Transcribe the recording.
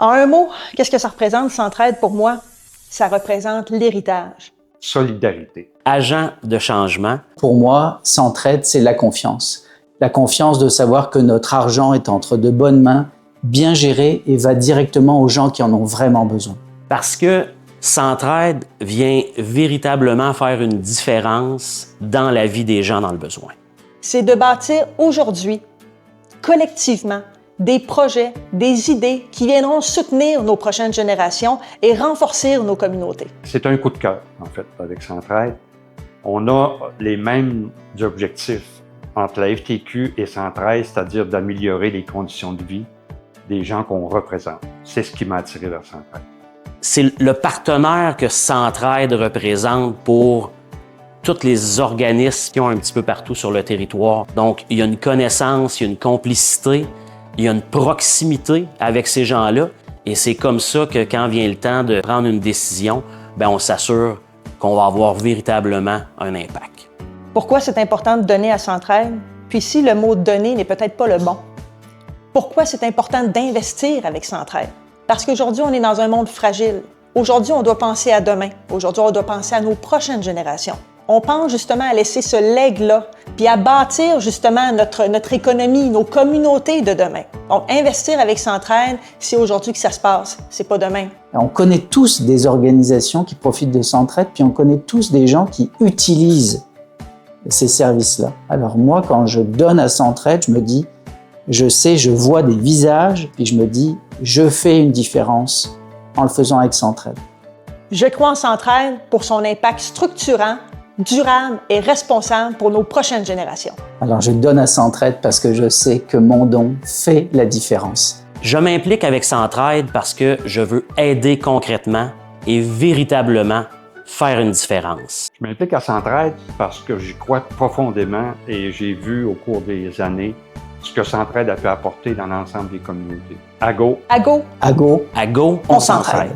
En un mot, qu'est-ce que ça représente, Centraide, pour moi? Ça représente l'héritage. Solidarité. Agent de changement. Pour moi, Centraide, c'est la confiance. La confiance de savoir que notre argent est entre de bonnes mains, bien géré et va directement aux gens qui en ont vraiment besoin. Parce que Centraide vient véritablement faire une différence dans la vie des gens dans le besoin. C'est de bâtir aujourd'hui, collectivement, des projets, des idées qui viendront soutenir nos prochaines générations et renforcer nos communautés. C'est un coup de cœur, en fait, avec Centraide. On a les mêmes objectifs entre la FTQ et Centraide, c'est-à-dire d'améliorer les conditions de vie des gens qu'on représente. C'est ce qui m'a attiré vers Centraide. C'est le partenaire que Centraide représente pour tous les organismes qui ont un petit peu partout sur le territoire. Donc, il y a une connaissance, il y a une complicité, il y a une proximité avec ces gens-là. Et c'est comme ça que quand vient le temps de prendre une décision, bien, on s'assure qu'on va avoir véritablement un impact. Pourquoi c'est important de donner à Centraide? Puis si le mot « donner » n'est peut-être pas le bon. Pourquoi c'est important d'investir avec Centraide? Parce qu'aujourd'hui, on est dans un monde fragile. Aujourd'hui, on doit penser à demain. Aujourd'hui, on doit penser à nos prochaines générations. On pense justement à laisser ce legs-là, puis à bâtir justement notre économie, nos communautés de demain. Donc, investir avec Centraide, c'est aujourd'hui que ça se passe, c'est pas demain. On connaît tous des organisations qui profitent de Centraide, puis on connaît tous des gens qui utilisent ces services-là. Alors moi, quand je donne à Centraide, je me dis, je vois des visages, puis je me dis, je fais une différence en le faisant avec Centraide. Je crois en Centraide pour son impact structurant, durable et responsable pour nos prochaines générations. Alors je donne à Centraide parce que je sais que mon don fait la différence. Je m'implique avec Centraide parce que je veux aider concrètement et véritablement faire une différence. Je m'implique à Centraide parce que j'y crois profondément et j'ai vu au cours des années ce que Centraide a pu apporter dans l'ensemble des communautés. À go! À go! À go! À go, on s'entraide.